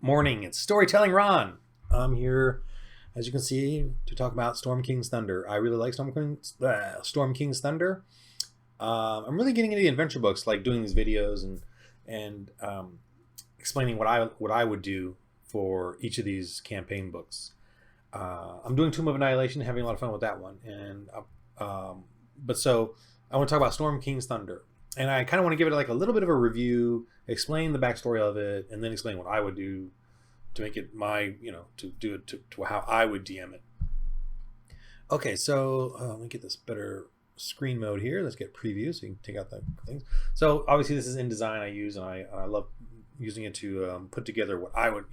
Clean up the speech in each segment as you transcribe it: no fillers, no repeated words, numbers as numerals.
Morning. It's Storytelling Ron. I'm here, as you can see, to talk about Storm King's Thunder. I really like Storm King's Thunder. I'm really getting into the adventure books, like doing these videos and explaining what I would do for each of these campaign books. I'm doing Tomb of Annihilation, having a lot of fun with that one, so I want to talk about Storm King's Thunder. And I kind of want to give it like a little bit of a review, explain the backstory of it, and then explain what I would do to make it my, to do it to how I would DM it. Okay, so let me get this better screen mode here. Let's get preview so you can take out the things. So obviously this is InDesign I use, and I love using it to put together what I would,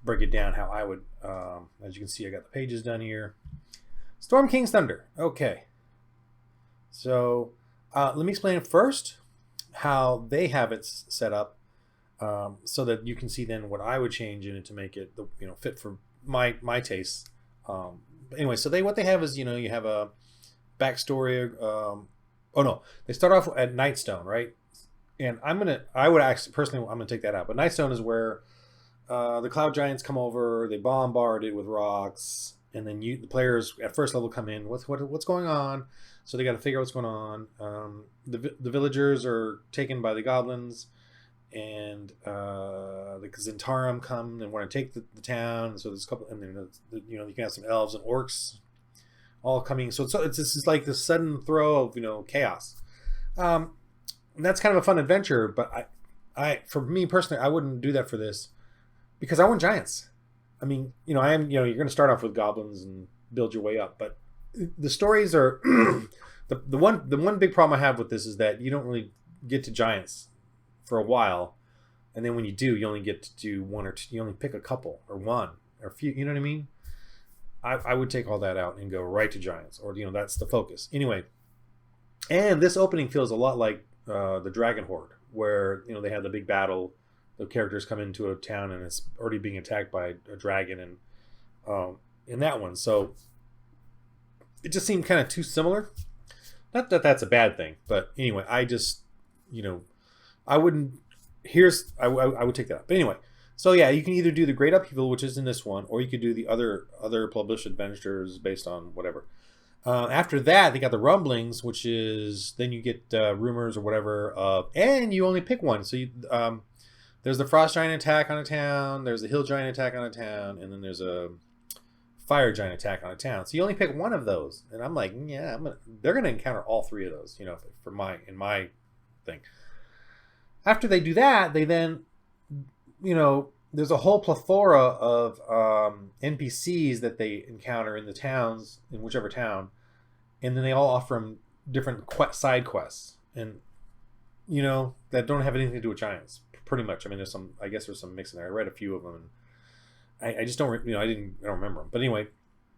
break it down how I would. As you can see, I got the pages done here. Storm King's Thunder. Okay. So let me explain first how they have it set up, so that you can see then what I would change in it to make it fit for my tastes. Anyway, so what they have is you have a backstory. They start off at Nightstone, right? And I'm gonna take that out. But Nightstone is where the Cloud Giants come over. They bombard it with rocks, and then the players at first level come in. What's going on? So they got to figure out what's going on. The villagers are taken by the goblins, and the Zentarum come and want to take the town. So there's a couple, and then you can have some elves and orcs all coming. So it's just like this sudden throw of chaos. That's kind of a fun adventure, but for me personally, I wouldn't do that for this because I want giants. I mean, you're going to start off with goblins and build your way up, but the stories are the one big problem I have with this is that you don't really get to giants for a while, and then when you do, you only get to do one or two. You only pick a couple or one or a few. You know what I mean? I would take all that out and go right to giants, or that's the focus anyway. And this opening feels a lot like the Dragon Horde, where they had the big battle. The characters come into a town and it's already being attacked by a dragon, and in that one, so it just seemed kind of too similar. Not that that's a bad thing, but anyway, I just I wouldn't. I would take that up. But anyway, so yeah, you can either do the Great Upheaval, which is in this one, or you could do the other published adventures based on whatever. After that, they got the Rumblings, which is then you get rumors or whatever, and you only pick one. So there's the Frost Giant attack on a town, there's a Hill Giant attack on a town, and then there's a Fire Giant attack on a town. So you only pick one of those, and I'm like, yeah, they're gonna encounter all three of those, in my thing. After they do that, they then, there's a whole plethora of NPCs that they encounter in the towns, in whichever town, and then they all offer them different side quests, and that don't have anything to do with giants, pretty much. I mean, there's some mix in there. I read a few of them, and I just don't, I don't remember them. But anyway,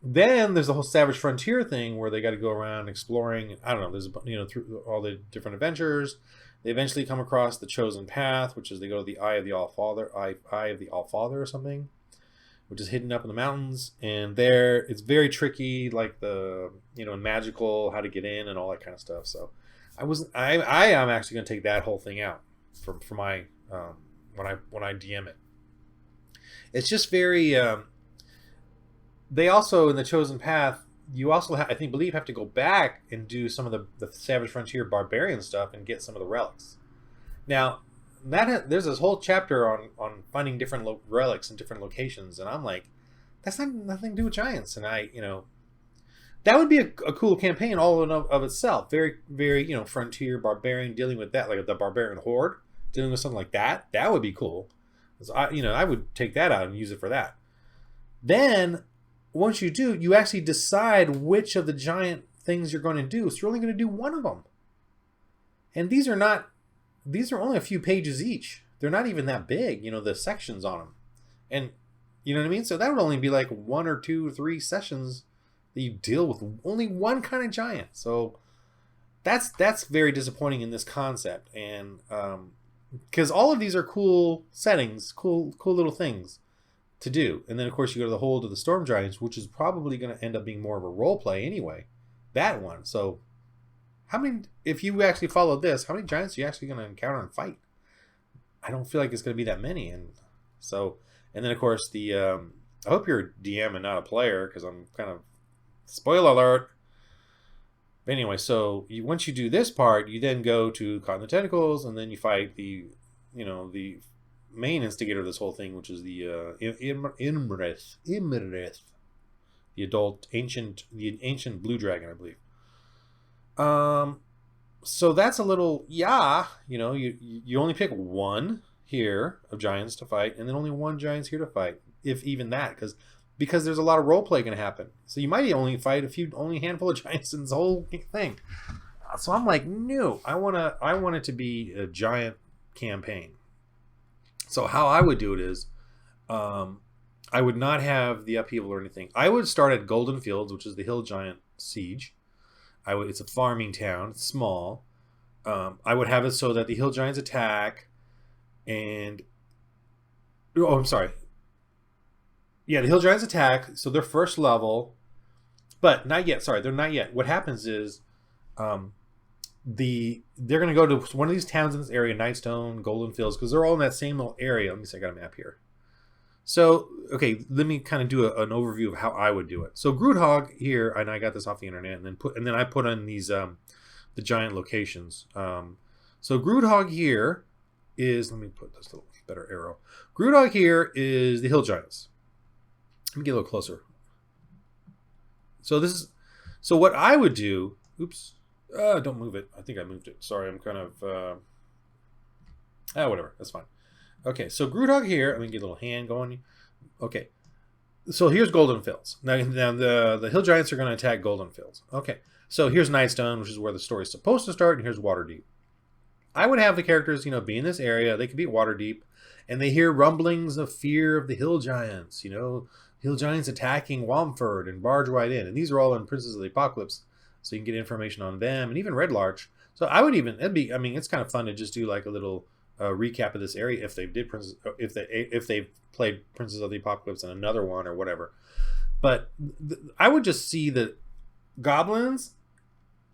then there's the whole Savage Frontier thing where they got to go around exploring. I don't know. There's through all the different adventures. They eventually come across the Chosen Path, which is they go to the Eye of the All-Father, Eye of the All-Father or something, which is hidden up in the mountains. And there, it's very tricky, like the in magical, how to get in and all that kind of stuff. So I am actually going to take that whole thing out for my when I DM it. It's just very. They also, in the Chosen Path, you also have to go back and do some of the Savage Frontier barbarian stuff and get some of the relics. Now, there's this whole chapter on finding different relics in different locations, and I'm like, that's nothing to do with giants. And that would be a cool campaign all in of itself. Very, very, frontier barbarian, dealing with that, like the barbarian horde, dealing with something like that. That would be cool. I would take that out and use it for that. Then, once you do, you actually decide which of the giant things you're going to do. So you're only going to do one of them. And these are only a few pages each. They're not even that big, the sections on them. And you know what I mean? So that would only be like 1 or 2 or 3 sessions that you deal with only one kind of giant. So that's very disappointing in this concept. And because all of these are cool settings, cool little things to do. And then of course you go to the Hold of the Storm Giants, which is probably going to end up being more of a role play anyway, that one. So if you actually followed this, how many giants are you actually going to encounter and fight? I don't feel like it's going to be that many, and So, and then of course I hope you're a DM and not a player, because I'm kind of spoiler alert. But anyway, so once you do this part, you then go to Caught in the Tentacles, and then you fight the main instigator of this whole thing, which is the Imrith, the ancient blue dragon, I believe. So that's a little you only pick one here of giants to fight, and then only one giant's here to fight, if even that, because there's a lot of role play going to happen. So you might only fight only a handful of giants in this whole thing. So I'm like, no, I want it to be a giant campaign. So how I would do it is, I would not have the upheaval or anything. I would start at Golden Fields, which is the hill giant siege. It's a farming town. It's small. I would have it so that the hill giants attack, and I'm sorry. Yeah, the hill giants attack. So they're first level, but not yet. Sorry, they're not yet. What happens is, they're going to go to one of these towns in this area, Nightstone, Golden Fields, because they're all in that same little area. Let me see. I got a map here. So, okay, let me kind of do an overview of how I would do it. So Groothog here, and I got this off the internet, and then I put on these the giant locations. So Groothog here is, let me put this little better arrow. Groothog here is the hill giants. Let me get a little closer. So what I would do. Oops, don't move it. I think I moved it. Sorry, I'm kind of whatever. That's fine. Okay, so Groothog here. Let me get a little hand going. Okay, so here's Golden Fields. Now the hill giants are going to attack Golden Fields. Okay, so here's Nightstone, which is where the story's supposed to start, and here's Waterdeep. I would have the characters, be in this area. They could be at Waterdeep, and they hear rumblings of fear of the hill giants. Hill giants attacking Wamford and barge right in, and these are all in Princes of the Apocalypse, so you can get information on them, and even Red Larch. So I would even, it's kind of fun to just do like a little recap of this area if they've played Princes of the Apocalypse and another one or whatever. But I would just see that goblins,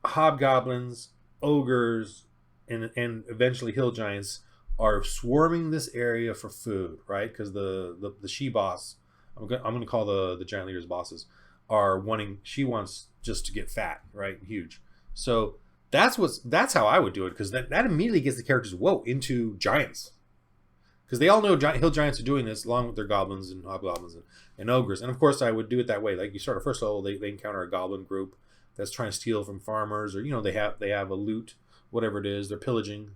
hobgoblins, ogres, and eventually hill giants are swarming this area for food, right? Because the she boss, I'm gonna call the giant leaders bosses, she wants just to get fat, right? Huge. So that's how I would do it, because that immediately gets the characters into giants, because they all know hill giants are doing this along with their goblins and hobgoblins and ogres. And of course I would do it that way. Like you start at first level, they encounter a goblin group that's trying to steal from farmers, or they have a loot, whatever it is, they're plundering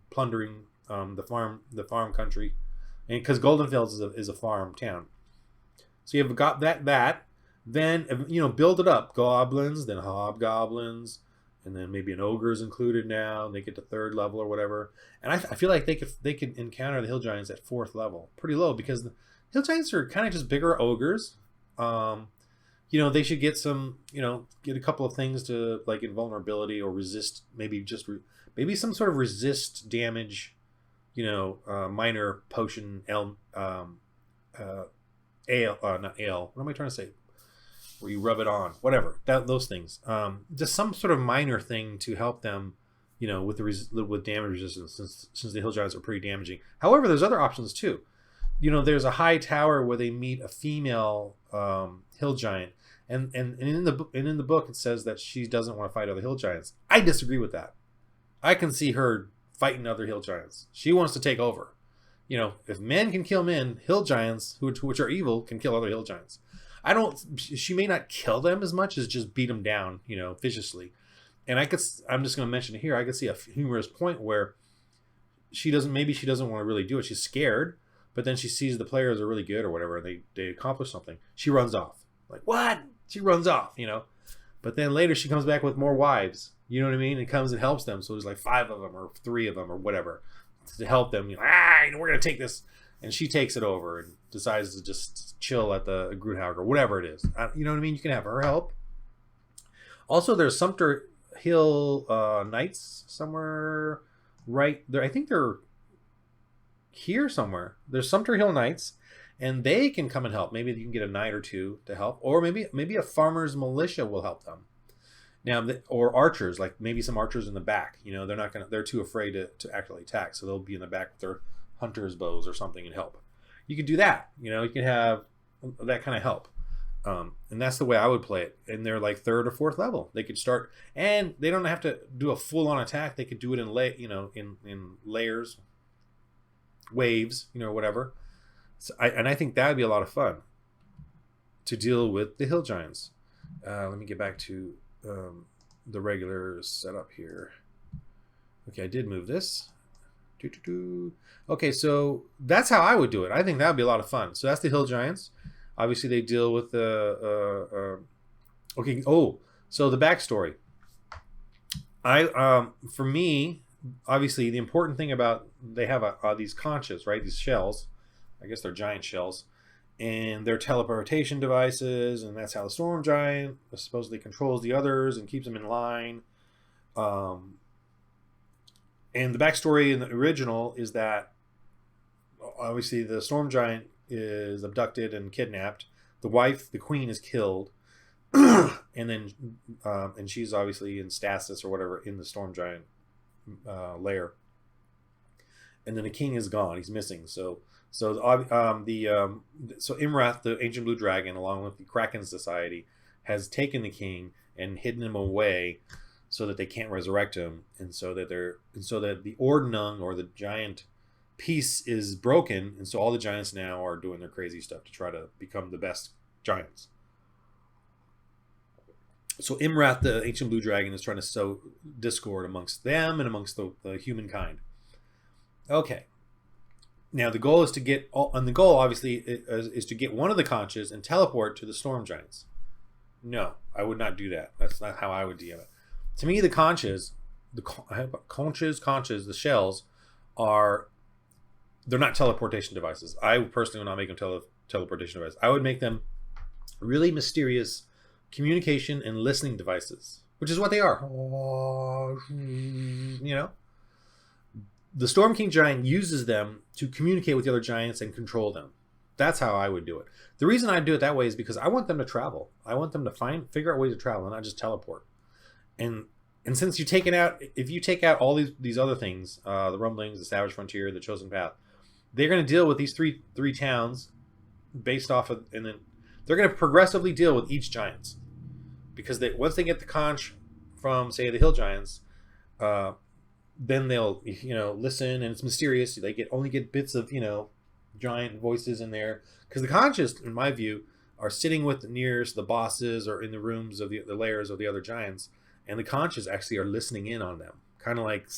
the farm country, and because Golden Fields is a farm town. So you've got that then build it up, goblins, then hobgoblins, and then maybe an ogre is included now, and they get to 3rd level or whatever. And I feel like they could encounter the hill giants at 4th level, pretty low, because the hill giants are kind of just bigger ogres. They should get some, get a couple of things to, like, invulnerability or resist, maybe some sort of resist damage, minor potion, ale, not ale. What am I trying to say? Where you rub it on, whatever, those things. Just some sort of minor thing to help them, with damage resistance, since the hill giants are pretty damaging. However, there's other options too. There's a high tower where they meet a female hill giant, and in the book it says that she doesn't want to fight other hill giants. I disagree with that. I can see her fighting other hill giants. She wants to take over. If men can kill men, hill giants, which are evil, can kill other hill giants. She may not kill them as much as just beat them down, viciously. And I'm just going to mention it here. I could see a humorous point where she doesn't want to really do it. She's scared, but then she sees the players are really good or whatever, and they accomplish something. She runs off. Like, what? She runs off, But then later she comes back with more wives, you know what I mean? And comes and helps them. So there's like 5 of them or 3 of them or whatever to help them. We're going to take this. And she takes it over and decides to just chill at the Groothog or whatever it is. You know what I mean? You can have her help. Also, there's Sumter Hill Knights somewhere right there. I think they're here somewhere. There's Sumter Hill Knights, and they can come and help. Maybe you can get a knight or 2 to help, or maybe a farmer's militia will help them. Now, or archers, like maybe some archers in the back. They're too afraid to actually attack, so they'll be in the back with their hunter's bows or something and help. You could do that. You can have that kind of help. And that's the way I would play it. And they're like third or fourth level. They could start, and they don't have to do a full-on attack. They could do it in layers, waves, whatever. So I think that would be a lot of fun to deal with the hill giants. Let me get back to the regular setup here. Okay, I did move this. Okay, so that's how I would do it. I think that would be a lot of fun. So that's the hill giants. Obviously, they deal with the. Okay. Oh, so the backstory. For me, obviously, the important thing about they have these conches, right? These shells. I guess they're giant shells, and they're teleportation devices, and that's how the storm giant supposedly controls the others and keeps them in line. And the backstory in the original is that obviously the storm giant is abducted and kidnapped. The wife, the queen, is killed, and then and she's obviously in stasis or whatever in the storm giant lair. And then the king is gone; he's missing. So Imrath, the ancient blue dragon, along with the Kraken Society, has taken the king and hidden him away so that they can't resurrect him, and so that the Ordnung, or the giant peace, is broken, and so all the giants now are doing their crazy stuff to try to become the best giants. So Imrath, the ancient blue dragon, is trying to sow discord amongst them and amongst the humankind. Okay. Now the goal is to get, and the goal obviously is to get one of the conches and teleport to the storm giants. No, I would not do that. That's not how I would deal it. To me, the conches, the shells, they're not teleportation devices. I personally would not make them teleportation devices. I would make them really mysterious communication and listening devices, which is what they are. The Storm King giant uses them to communicate with the other giants and control them. That's how I would do it. The reason I do it that way is because I want them to travel. I want them to figure out ways to travel and not just teleport. And since if you take out all these other things, the rumblings, the savage frontier, the chosen path, they're going to deal with these three towns based off of, and then they're going to progressively deal with each giants, because once they get the conch from, say, the hill giants, then they'll listen, and it's mysterious. They only get bits of giant voices in there, because the conches, in my view, are sitting with nearest the bosses or in the rooms of the lairs of the other giants, and the conches actually are listening in on them, kind of like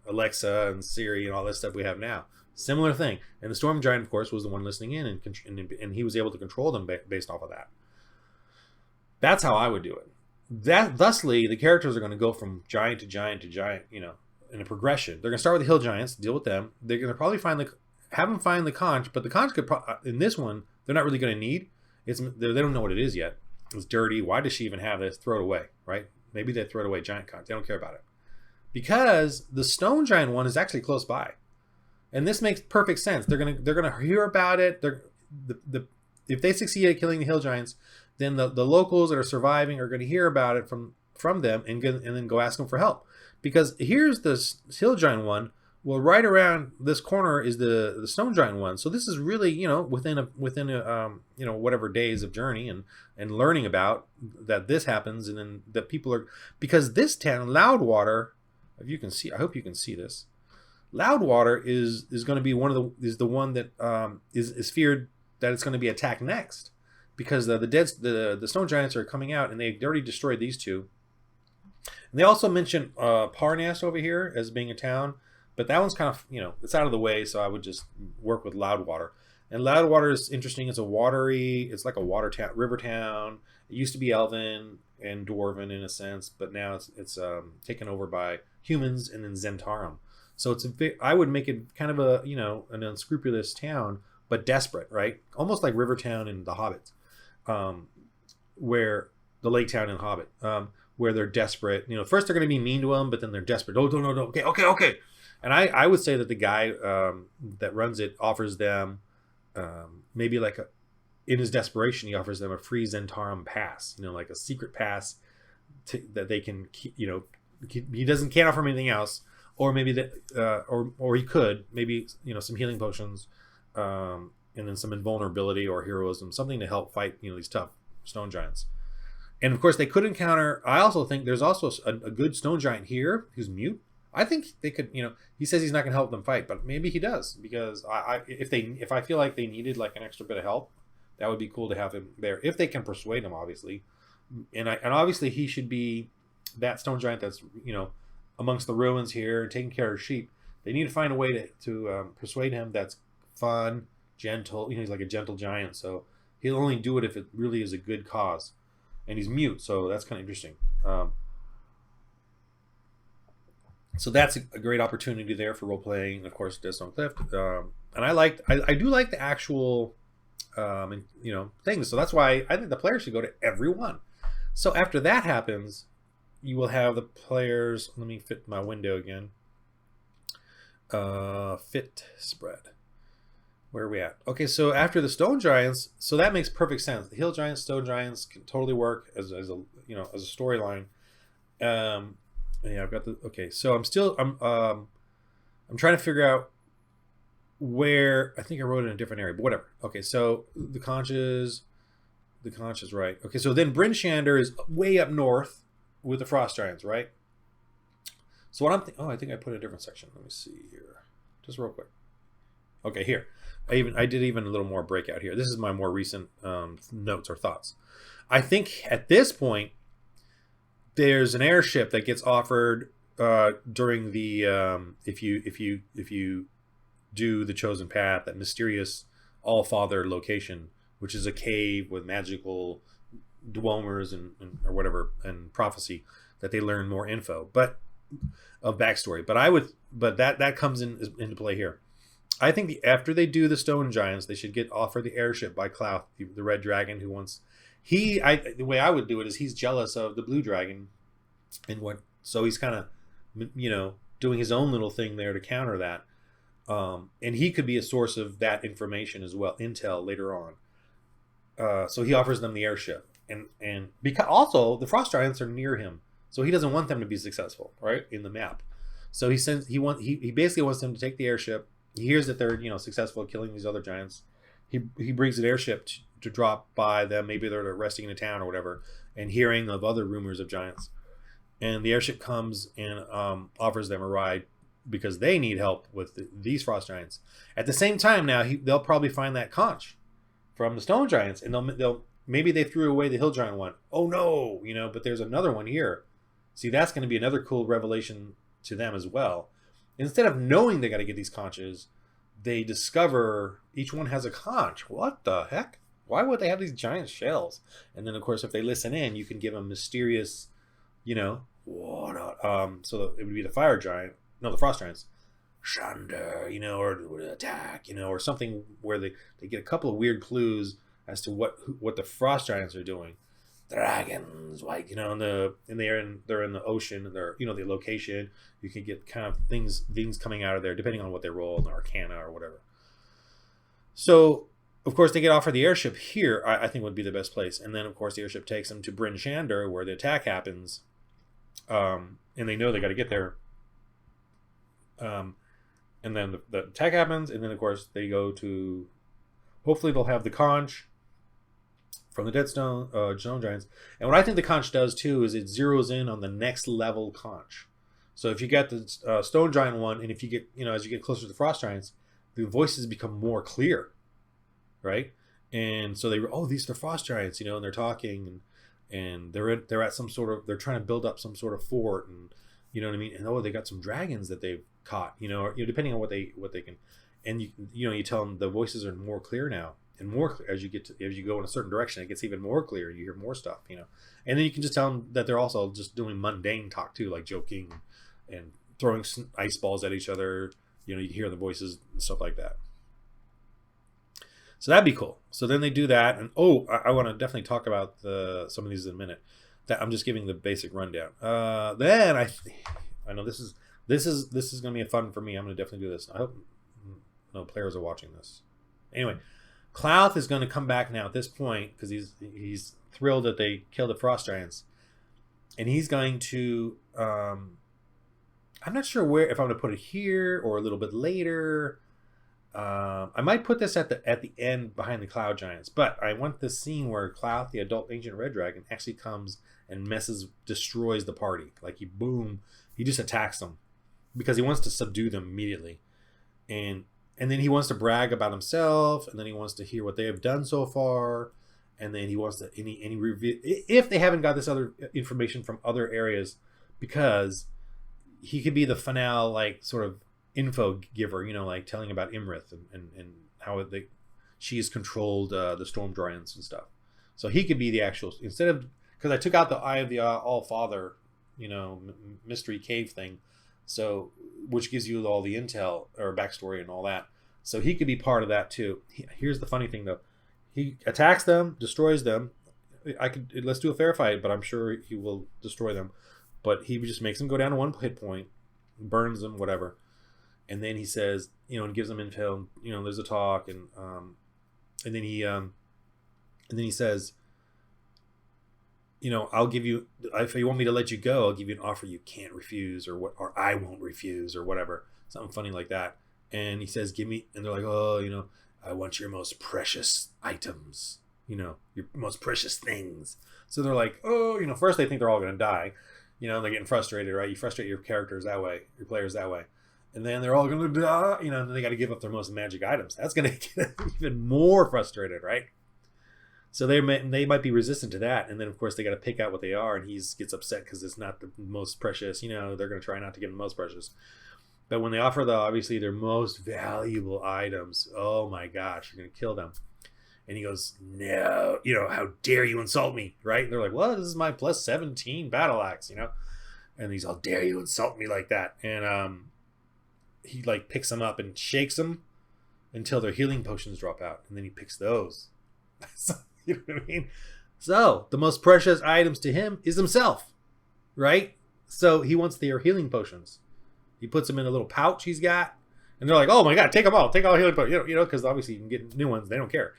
Alexa and Siri and all this stuff we have now. Similar thing. And the storm giant, of course, was the one listening in, and he was able to control them based off of that. That's how I would do it. Thusly, the characters are going to go from giant to giant to giant, in a progression. They're going to start with the hill giants, deal with them. They're going to probably have them find the conch, but the conch could in this one they're not really going to need. They don't know what it is yet. It's dirty. Why does she even have this? Throw it away, right? Maybe they throw it away. Giant conch. They don't care about it, because the stone giant one is actually close by, and this makes perfect sense. They're gonna hear about it. If they succeed at killing the hill giants, then the locals that are surviving are going to hear about it from them and then go ask them for help. Because here's the hill giant one. Well, right around this corner is the stone giant one. So this is really, within a whatever days of journey and learning about that this happens, and then that people are, because this town, Loudwater, if you can see, I hope you can see this. Loudwater is going to be the one that is feared that it's going to be attacked next, because the stone giants are coming out, and they already destroyed these two. And they also mention Parnas over here as being a town, but that one's kind of, it's out of the way, so I would just work with Loudwater. And Loudwater is interesting. It's like a water town, river town. It used to be elven and dwarven in a sense, but now it's taken over by humans and then Zentarum. So I would make it kind of an unscrupulous town, but desperate, right? Almost like Rivertown in The Hobbit, where the Lake Town in Hobbit, where they're desperate. First they're going to be mean to them, but then they're desperate. Oh, no, okay. And I would say that the guy that runs it offers them maybe in his desperation, he offers them a free Zentarum pass, like a secret pass that they can keep, he can't offer them anything else. Or maybe that, or he could maybe some healing potions, and then some invulnerability or heroism, something to help fight these tough stone giants. And of course, they could encounter. I also think there's also a good stone giant here who's mute. I think they could. He says he's not going to help them fight, but maybe he does, because if I feel like they needed like an extra bit of help, that would be cool to have him there if they can persuade him, obviously. And obviously he should be that stone giant that's amongst the ruins here and taking care of sheep. They need to find a way to persuade him that's fun, gentle. He's like a gentle giant, so he'll only do it if it really is a good cause. And he's mute, so that's kind of interesting. So that's a great opportunity there for role playing. Of course, Dead Stone Cliff, and I do like the actual things. So that's why I think the players should go to every one. So after that happens, you will have the players. Let me fit my window again. Fit spread. Where are we at? Okay, so after the stone giants, so that makes perfect sense. The hill giants, stone giants can totally work as a storyline. Yeah, I've got the okay. So I'm trying to figure out where. I think I wrote it in a different area, but whatever. Okay, so the conch is right. Okay, so then Bryn Shander is way up north with the frost giants, right? So what I'm thinking, I think I put a different section. Let me see here, just real quick. Okay, here. I did even a little more breakout here. This is my more recent notes or thoughts. I think at this point, there's an airship that gets offered during the if you do the chosen path, that mysterious All-Father location, which is a cave with magical dwellers and or whatever and prophecy that they learn more info, but of backstory. But that comes into play here. I think after they do the stone giants, they should get offered the airship by Clouth, the red dragon who wants. The way I would do it is he's jealous of the blue dragon, so he's kind of doing his own little thing there to counter that, and he could be a source of that information as well, intel later on. So he offers them the airship, and because also the frost giants are near him, so he doesn't want them to be successful, right, in the map. So he basically wants them to take the airship. He hears that they're successful at killing these other giants. He brings an airship to drop by them. Maybe they're resting in a town or whatever, and hearing of other rumors of giants. And the airship comes and offers them a ride because they need help with these frost giants. At the same time, now they'll probably find that conch from the stone giants, and maybe they threw away the hill giant one. Oh no, but there's another one here. See, that's going to be another cool revelation to them as well. Instead of knowing they got to get these conches, they discover each one has a conch. What the heck? Why would they have these giant shells? And then, of course, if they listen in, you can give them mysterious, so it would be the fire giant, no, the frost giants, Shander, or attack, or something where they get a couple of weird clues as to what the frost giants are doing. Dragons, like and they're in the ocean, and they're the location. You can get kind of things coming out of there depending on what they roll, the arcana or whatever. So of course they get offered the airship here. I think would be the best place, and then of course the airship takes them to Bryn Shander where the attack happens, and they know they got to get there. And then the attack happens, and then of course they go to. Hopefully they'll have the conch from the Dead Stone Giants. And what I think the conch does too is it zeroes in on the next level conch. So if you get the Stone Giant one, and if you get, as you get closer to the Frost Giants, the voices become more clear, right? And so these are the Frost Giants, and they're talking, and they're at some sort of, they're trying to build up some sort of fort, and you know what I mean? And they got some dragons that they've caught, or, depending on what they can, and you tell them the voices are more clear now. And more clear as you go in a certain direction, it gets even more clear. You hear more stuff, and then you can just tell them that they're also just doing mundane talk too, like joking and throwing ice balls at each other. You hear the voices and stuff like that. So that'd be cool. So then they do that, and I want to definitely talk about some of these in a minute. That I'm just giving the basic rundown. Then I know this is going to be fun for me. I'm going to definitely do this. I hope no players are watching this. Anyway. Clouth is going to come back now at this point because he's thrilled that they killed the frost giants, and he's going to. I'm not sure if I'm going to put it here or a little bit later. I might put this at the end behind the Cloud Giants, but I want the scene where Cloud, the adult ancient red dragon, actually comes and destroys the party. Like he just attacks them because he wants to subdue them immediately, and then he wants to brag about himself, and then he wants to hear what they have done so far, and then he wants to any review if they haven't got this other information from other areas, because he could be the finale, like, sort of info giver, like telling about Imrith and how she has controlled the storm giants and stuff. So he could be the actual, instead of, because I took out the Eye of the All Father, mystery cave thing, so which gives you all the intel or backstory and all that. So he could be part of that too. Here's the funny thing though, he attacks them, destroys them. Let's do a fair fight, but I'm sure he will destroy them. But he just makes them go down to 1 hit point, burns them, whatever. And then he says, and gives them intel. There's a talk, and then he says, I'll give you, if you want me to let you go, I'll give you an offer you can't refuse, or I won't refuse, or whatever, something funny like that. And he says, give me, and they're like, oh, I want your most precious items, your most precious things. So they're like, oh, first they think they're all going to die. They're getting frustrated, right? You frustrate your characters that way, your players that way. And then they're all going to die, and then they got to give up their most magic items. That's going to get them even more frustrated, right? So they might be resistant to that. And then, of course, they got to pick out what they are, and he gets upset because it's not the most precious. They're going to try not to give them the most precious. But when they offer, obviously, their most valuable items, oh my gosh, you're going to kill them. And he goes, no, how dare you insult me, right? And they're like, well, this is my plus 17 battle axe, And he's all, dare you insult me like that? And he like picks them up and shakes them until their healing potions drop out, and then he picks those. So, you know what I mean? So the most precious items to him is himself, right? So he wants their healing potions. He puts them in a little pouch he's got, and they're like, oh my god, take them all healing potions, because obviously you can get new ones, they don't care.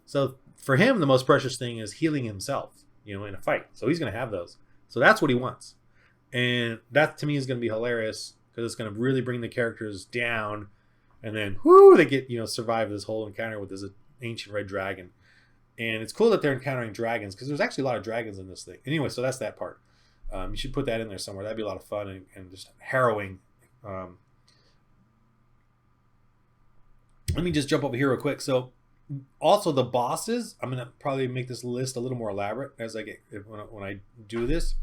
So for him, the most precious thing is healing himself, in a fight. So he's going to have those. So that's what he wants. And that to me is going to be hilarious, because it's going to really bring the characters down, and then they get survive this whole encounter with this ancient red dragon. And it's cool that they're encountering dragons, because there's actually a lot of dragons in this thing. Anyway, so that's that part. You should put that in there somewhere. That'd be a lot of fun and just harrowing. Let me just jump over here real quick. So also the bosses, I'm going to probably make this list a little more elaborate as I get when I do this.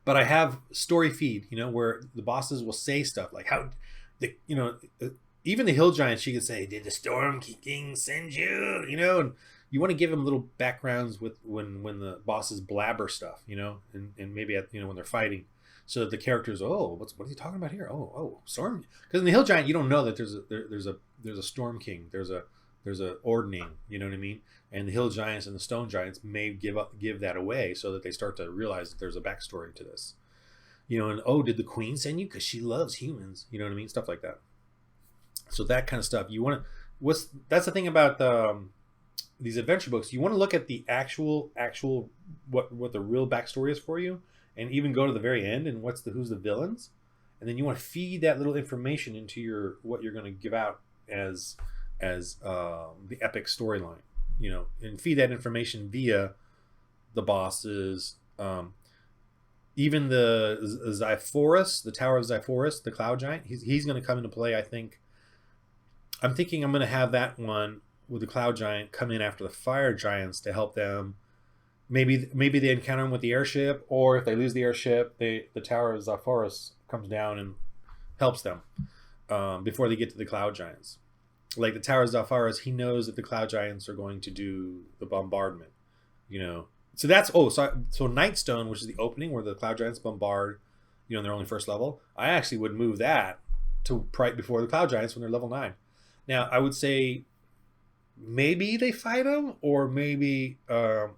But I have story feed, where the bosses will say stuff like how, even the hill giants, she could say, "Did the Storm King send you?" And you want to give them little backgrounds with when the bosses blabber stuff, and maybe when they're fighting, so that the characters, what are you talking about here? Oh, Storm, because in the hill giant you don't know that there's a Storm King, there's a ordning, you know what I mean? And the hill giants and the stone giants may give that away, so that they start to realize that there's a backstory to this, and did the queen send you because she loves humans, you know what I mean? Stuff like that. So that kind of stuff you want to. That's the thing about these adventure books. You want to look at the actual what the real backstory is for you, and even go to the very end and who's the villains, and then you want to feed that little information into what you're going to give out as the epic storyline, and feed that information via the bosses, even the Zyphorus, the Tower of Zyphorus, the Cloud Giant. He's going to come into play, I think. I'm thinking I'm going to have that one with the Cloud Giant come in after the Fire Giants to help them. Maybe they encounter him with the airship, or if they lose the airship, the Tower of Zyphorus comes down and helps them before they get to the Cloud Giants. Like the Tower of Zyphorus, he knows that the Cloud Giants are going to do the bombardment, So that's so Nightstone, which is the opening where the Cloud Giants bombard, in their only first level. I actually would move that to right before the Cloud Giants when they're level 9. Now I would say maybe they fight them, or maybe I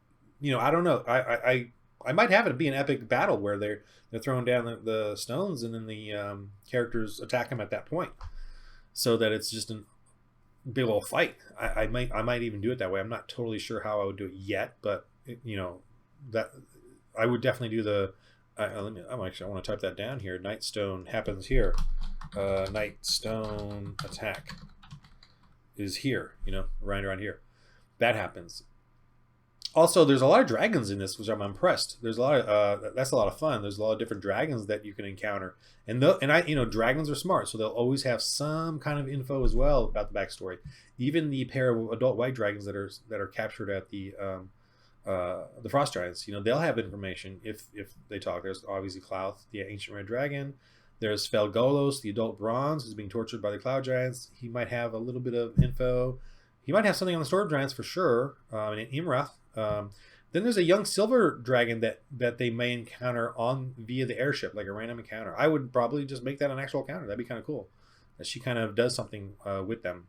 don't know. I might have it be an epic battle where they're throwing down the stones, and then the characters attack them at that point, so that it's just a big old fight. I might even do it that way. I'm not totally sure how I would do it yet, but that I would definitely do the. I want to type that down here. Nightstone happens here. Nightstone attack. is here, around here. That happens. Also, there's a lot of dragons in this, which I'm impressed. There's a lot of that's a lot of fun. There's a lot of different dragons that you can encounter, and dragons are smart, so they'll always have some kind of info as well about the backstory. Even the pair of adult white dragons that are captured at the frost giants, they'll have information if they talk. There's obviously Clouth, the ancient red dragon. There's Felgolos, the adult bronze, who's being tortured by the cloud giants. He might have a little bit of info. He might have something on the storm giants for sure. And Imrath. Then there's a young silver dragon that they may encounter via the airship, like a random encounter. I would probably just make that an actual encounter. That'd be kind of cool. That she kind of does something with them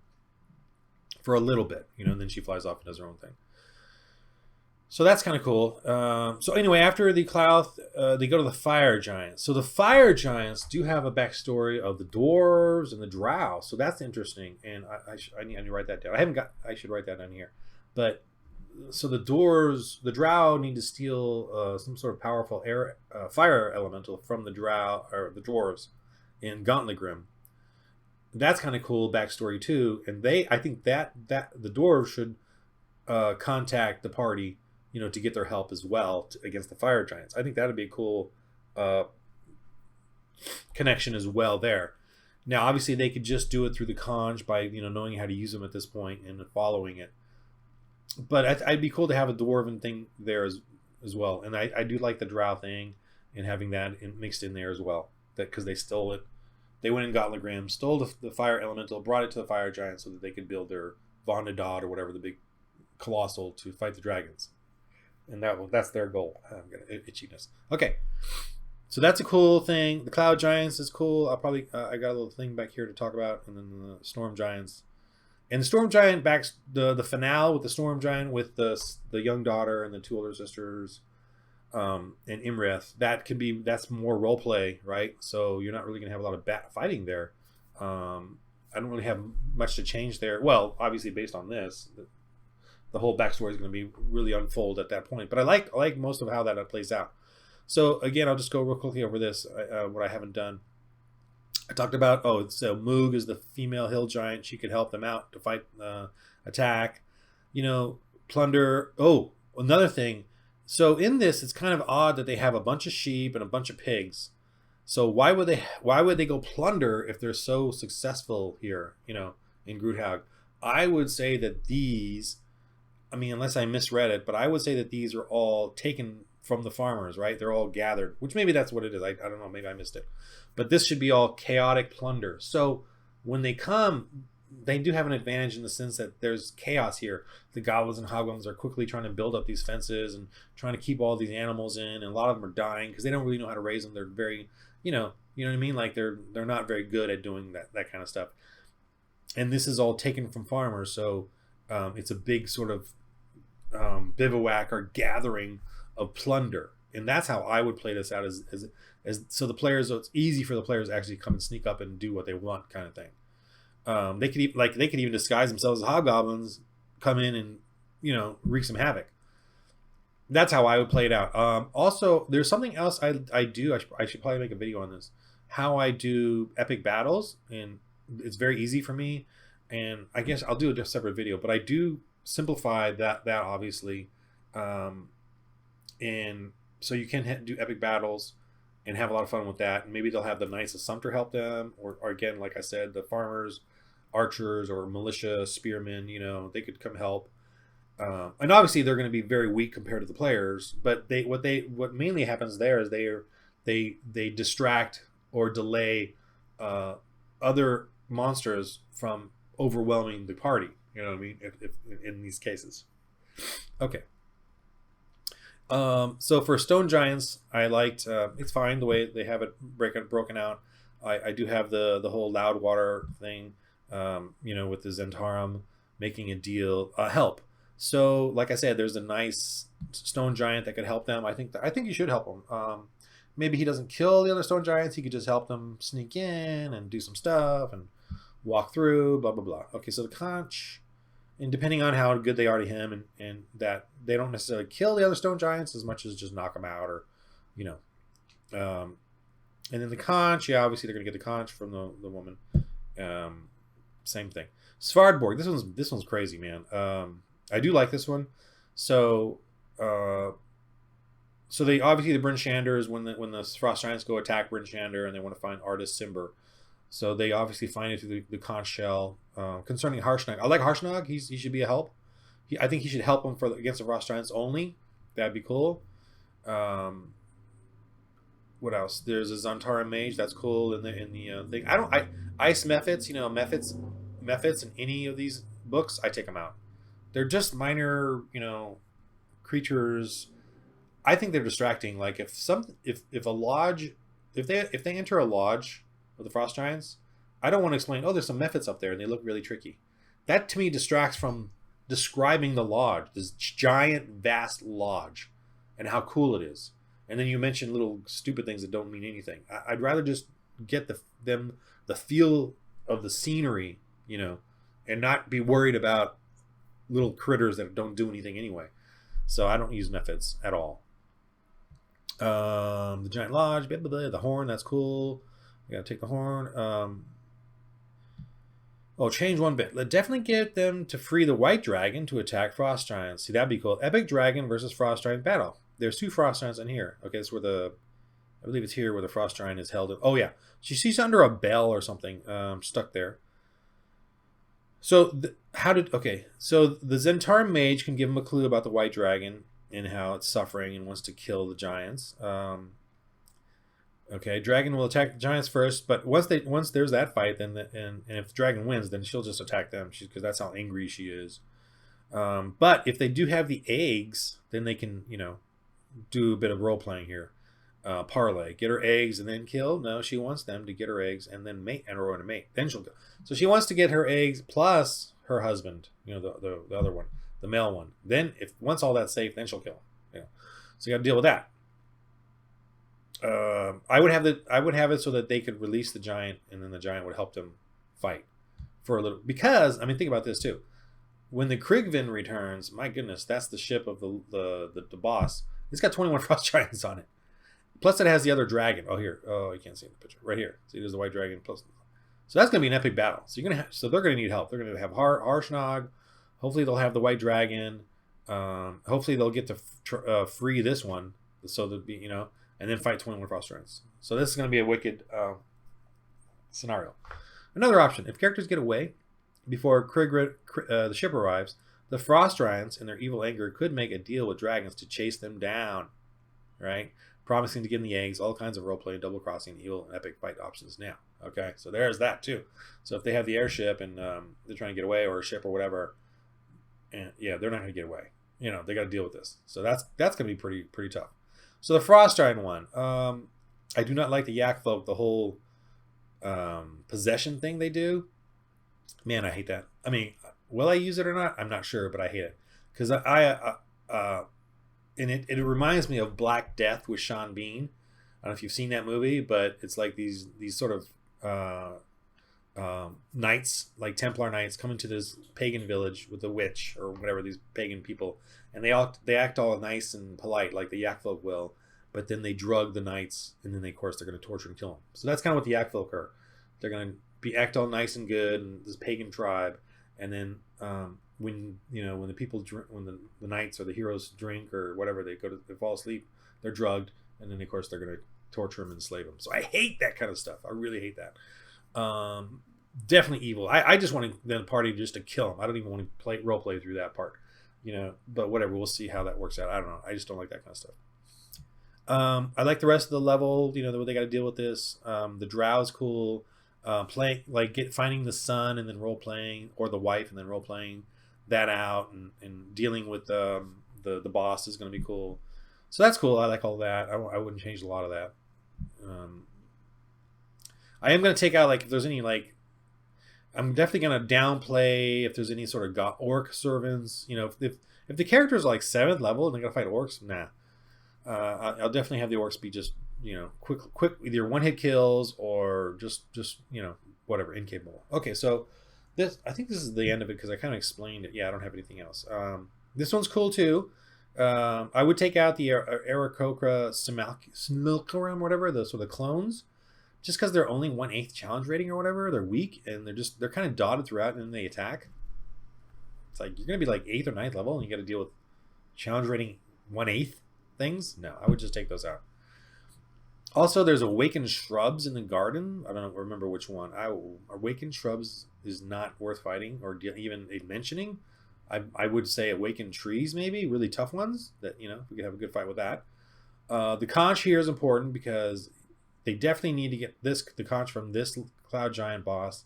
for a little bit, and then she flies off and does her own thing. So that's kind of cool. So anyway, after the Clouth, they go to the fire giants. So the fire giants do have a backstory of the dwarves and the drow. So that's interesting, and I need to write that down. I should write that down here. But so the drow need to steal some sort of powerful fire elemental from the drow or the dwarves in Gauntlet Grim. That's kind of cool backstory too. And I think that the dwarves should contact the party, to get their help as well against the fire giants. I think that'd be a cool connection as well there. Now, obviously, they could just do it through the conj by knowing how to use them at this point and following it. But I'd be cool to have a dwarven thing there as well. And I do like the drow thing and having that mixed in there as well. Because they stole it. They went in Gauntlet Grim, stole the fire elemental, brought it to the fire giants so that they could build their Vonadad or whatever, the big colossal, to fight the dragons. And that's their goal. I'm gonna itchiness. Okay, so that's a cool thing. The cloud giants is cool. I'll probably I got a little thing back here to talk about, and then the storm giants. And the storm giant backs the finale with the storm giant with the young daughter and the two older sisters, and Imrith. That's more role play, right? So you're not really gonna have a lot of fighting there. I don't really have much to change there. Well, obviously based on this. The whole backstory is going to be really unfold at that point. But I like most of how that plays out. So again, I'll just go real quickly over this, what I haven't done. I talked about, Moog is the female hill giant. She could help them out to fight attack. Plunder. Oh, another thing. So in this, it's kind of odd that they have a bunch of sheep and a bunch of pigs. So why would they go plunder if they're so successful here, in Grudhaug? I would say that these... unless I misread it, but I would say that these are all taken from the farmers, right? They're all gathered, which maybe that's what it is. I don't know. Maybe I missed it. But this should be all chaotic plunder. So when they come, they do have an advantage in the sense that there's chaos here. The goblins and hobgoblins are quickly trying to build up these fences and trying to keep all these animals in. And a lot of them are dying because they don't really know how to raise them. They're very, you know what I mean? Like they're not very good at doing that kind of stuff. And this is all taken from farmers. So it's a big sort of bivouac or gathering of plunder, and that's how I would play this out as so the players, so it's easy for the players to actually come and sneak up and do what they want, kind of thing. They could even disguise themselves as hobgoblins, come in and wreak some havoc. That's how I would play it out. Also, there's something else I do. I should probably make a video on this. How I do epic battles, and it's very easy for me. And I guess I'll do a separate video, but I do simplify that obviously, and so you can do epic battles and have a lot of fun with that. And maybe they'll have the Knights of Sumter help them, or again, like I said, the farmers, archers, or militia spearmen. They could come help. And obviously they're going to be very weak compared to the players. But what mainly happens there is they distract or delay other monsters from overwhelming the party. You know what I mean? If in these cases. Okay. So for Stone Giants, I liked, it's fine the way they have it broken out. I do have the whole Loudwater thing, with the Zentarum making a deal, help. So like I said, there's a nice Stone Giant that could help them. I think you should help them. Maybe he doesn't kill the other Stone Giants. He could just help them sneak in and do some stuff and walk through, blah, blah, blah. Okay, so the conch, and depending on how good they are to him, and that they don't necessarily kill the other Stone Giants as much as just knock them out, or, and then the conch, yeah, obviously they're going to get the conch from the woman. same thing. Svardborg. This one's crazy, man. I do like this one. So so they obviously the Bryn Shanders when the Frost Giants go attack Bryn Shander and they want to find Artist Simber. So they obviously find it through the conch shell. Concerning Harshnag, I like Harshnag. He should be a help. I think he should help them against the Frost Giants only. That'd be cool. What else? There's a Zantara Mage. That's cool in the thing. Ice Mephits. Mephits in any of these books, I take them out. They're just minor, creatures. I think they're distracting. Like if a lodge, if they enter a lodge of the Frost Giants, I don't want to explain. Oh, there's some Mephits up there, and they look really tricky. That to me distracts from describing the lodge, this giant, vast lodge, and how cool it is. And then you mention little stupid things that don't mean anything. I'd rather just get the feel of the scenery, and not be worried about little critters that don't do anything anyway. So I don't use Mephits at all. The giant lodge, blah, blah, blah, the horn, that's cool. You gotta take the horn. Change one bit. Let's definitely get them to free the white dragon to attack Frost Giants. See, that'd be cool. Epic Dragon versus Frost Giant battle. There's 2 Frost Giants in here. Okay, that's where I believe it's here where the Frost Giant is held. Oh yeah, she's under a bell or something, stuck there. So the Zentar Mage can give him a clue about the white dragon and how it's suffering and wants to kill the giants. Okay, dragon will attack the giants first, but once there's that fight, then and if the dragon wins, then she'll just attack them because that's how angry she is. But if they do have the eggs, then they can do a bit of role playing here. Parlay, get her eggs and then kill. No, she wants them to get her eggs and then mate and roll to mate. Then she'll go. So she wants to get her eggs plus her husband. The other one, the male one. Then once all that's safe, then she'll kill. So you got to deal with that. I would have it so that they could release the giant, and then the giant would help them fight for a little. Because think about this too. When the Krigvin returns, my goodness, that's the ship of the boss. It's got 21 Frost Giants on it. Plus, it has the other dragon. Oh, here. Oh, you can't see in the picture. Right here. See, there's the white dragon. Plus, so that's going to be an epic battle. So they're going to need help. They're going to have Harshnag. Hopefully, they'll have the white dragon. Hopefully, they'll get to free this one, so that and then fight 21 Frost Giants. So this is going to be a wicked scenario. Another option: if characters get away before the ship arrives, the Frost Giants, in their evil anger, could make a deal with dragons to chase them down. Right? Promising to give them the eggs, all kinds of roleplay, double crossing, evil, and epic fight options now. Okay, so there's that too. So if they have the airship and they're trying to get away, or a ship or whatever, and they're not going to get away. They got to deal with this. So that's going to be pretty tough. So the Frost Giant one, I do not like the Yak Folk, the whole possession thing they do. Man, I hate that. Will I use it or not? I'm not sure, but I hate it because and it reminds me of Black Death with Sean Bean. I don't know if you've seen that movie, but it's like these sort of knights, like Templar knights, come into this pagan village with a witch or whatever, these pagan people, and they act all nice and polite like the Yak Folk will, but then they drug the knights, and then of course they're going to torture and kill them. So that's kind of what the Yak Folk are. They're going to act all nice and good, and this pagan tribe, and then when the people drink, when the knights or the heroes drink or whatever, they fall asleep, they're drugged, and then of course they're going to torture them and enslave them. So I hate that kind of stuff. I really hate that. Definitely evil. I just want the party just to kill them. I don't even want to role play through that part, but whatever, we'll see how that works out. I don't know. I just don't like that kind of stuff. I like the rest of the level, what they got to deal with this. The drow is cool. Finding the son and then role playing, or the wife and then role playing that out, and dealing with the boss is going to be cool. So that's cool. I like all that. I wouldn't change a lot of that. I am going to take out, if there's any, I'm definitely going to downplay if there's any sort of orc servants. If the character is 7th level and they're going to fight orcs, nah. I'll definitely have the orcs be just, quick, either one-hit kills or just whatever, incapable. Okay, so I think this is the end of it because I kind of explained it. Yeah, I don't have anything else. This one's cool too. I would take out the Aarakocra Smilkarum, whatever, the clones. just because they're only 1/8 challenge rating or whatever, they're weak and they're kind of dotted throughout, and then they attack. It's like you're gonna be like 8th or 9th level, and you got to deal with challenge rating 1/8 things. No, I would just take those out. Also, there's awakened shrubs in the garden. I don't remember which one. Awakened shrubs is not worth fighting or even mentioning. I would say awakened trees, maybe really tough ones that we could have a good fight with that. The conch here is important because they definitely need to get the conch from this cloud giant boss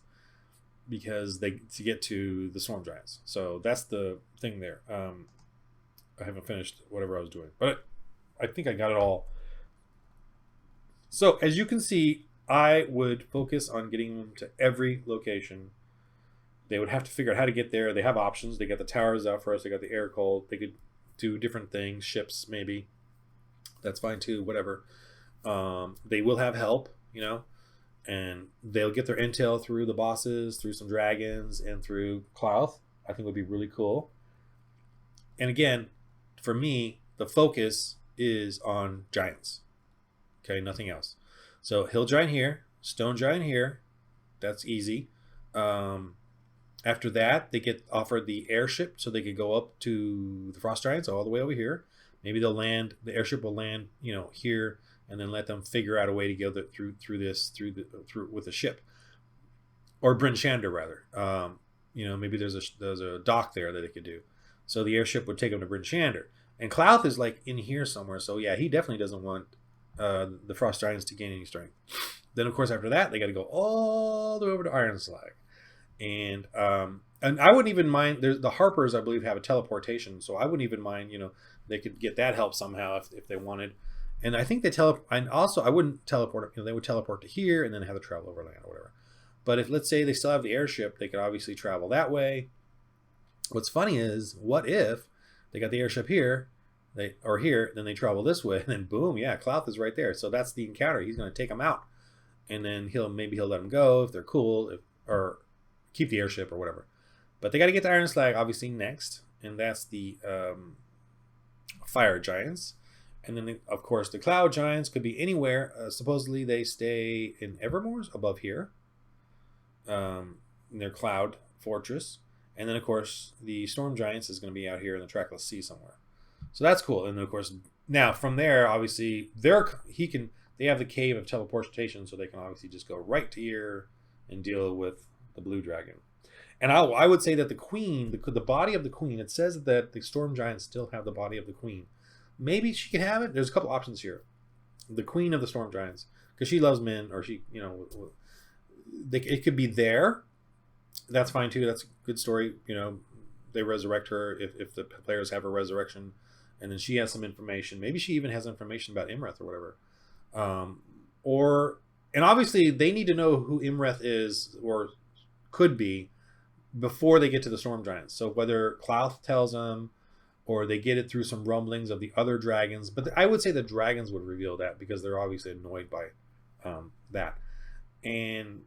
because to get to the storm giants. So that's the thing there. I haven't finished whatever I was doing, but I think I got it all. So as you can see, I would focus on getting them to every location. They would have to figure out how to get there. They have options. They got the towers out for us. They got the air cold. They could do different things, ships maybe. That's fine too, whatever. They will have help, and they'll get their intel through the bosses, through some dragons, and through Clouth. I think would be really cool. And again, for me, the focus is on giants. Okay, nothing else. So hill giant here, stone giant here. That's easy. After that, they get offered the airship so they could go up to the frost giants all the way over here. Maybe they'll land. The airship will land, here, and then let them figure out a way to go through with the ship, or Bryn Shander rather. Maybe there's a dock there that they could do. So the airship would take them to Bryn Shander, and Clouth is like in here somewhere. So yeah, he definitely doesn't want the frost giants to gain any strength. Then of course after that they got to go all the way over to Iron Slag, and I wouldn't even mind. There's the Harpers, I believe, have a teleportation, so I wouldn't even mind. They could get that help somehow if they wanted. And I think and also I wouldn't teleport. They would teleport to here and then have to travel over land or whatever. But if let's say they still have the airship, they could obviously travel that way. What's funny is, what if they got the airship here? Then they travel this way, and then boom, yeah, Clouth is right there. So that's the encounter. He's going to take them out, and then he'll let them go if they're cool, or keep the airship or whatever. But they got to get to Iron Slag obviously next, and that's the fire giants. And then of course the cloud giants could be anywhere. Supposedly they stay in Evermore's above here, in their cloud fortress. And then of course the storm giants is going to be out here in the trackless sea somewhere. So that's cool. And of course, now from there, obviously, they have the cave of teleportation, so they can obviously just go right to here and deal with the blue dragon. And I would say that the queen, the body of the queen, it says that the storm giants still have the body of the queen. Maybe she could have it. There's a couple options here. The queen of the storm giants, because she loves men, or it could be there. That's fine too. That's a good story. They resurrect her if the players have a resurrection. And then she has some information. Maybe she even has information about Imreth or whatever. And obviously they need to know who Imreth is or could be before they get to the storm giants. So whether Clouth tells them or they get it through some rumblings of the other dragons. But I would say the dragons would reveal that because they're obviously annoyed by that. And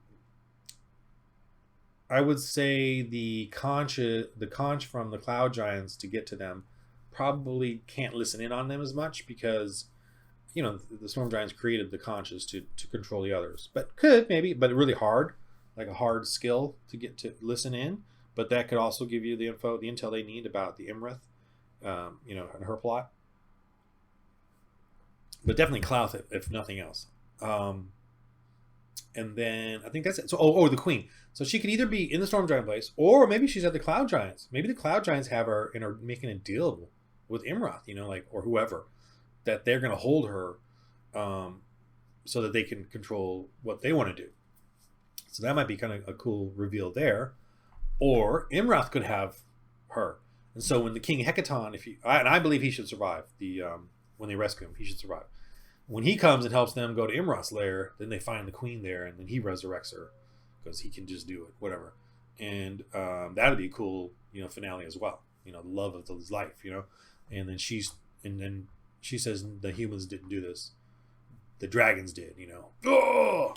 I would say the conch from the cloud giants to get to them probably can't listen in on them as much because the storm giants created the conches to control the others, but really hard, like a hard skill to get to listen in. But that could also give you the intel they need about the Imreth, and her plot. But definitely Clouth if nothing else. And then I think that's it. So the queen, so she could either be in the storm giant place, or maybe she's at the cloud giants. Maybe the cloud giants have her and are making a deal with Imreth, or whoever, that they're going to hold her so that they can control what they want to do. So that might be kind of a cool reveal there. Or Imreth could have her. And so when the King Hecaton, and I believe he should survive, when they rescue him, he should survive. When he comes and helps them go to Imreth's lair, then they find the queen there, and then he resurrects her because he can just do it, whatever. And that'd be a cool, finale as well. The love of his life, And then she says the humans didn't do this, the dragons did, Oh,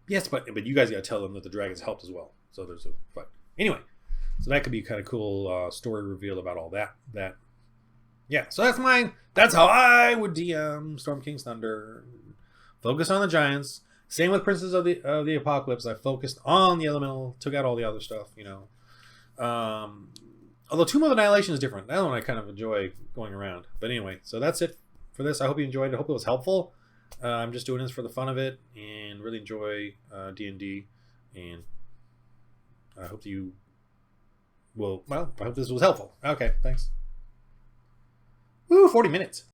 Yes, but you guys got to tell them that the dragons helped as well. So there's a fight. Anyway, so that could be kind of cool story reveal about all that. Yeah, so that's how I would DM Storm King's Thunder. Focus on the giants. Same with Princes of the Apocalypse. I focused on the elemental, took out all the other stuff. Although Tomb of Annihilation is different. That one I kind of enjoy going around. But anyway, so that's it for this. I hope you enjoyed it. I hope it was helpful. I'm just doing this for the fun of it and really enjoy D&D. And I hope you will. Well, I hope this was helpful. Okay, thanks. Woo, 40 minutes.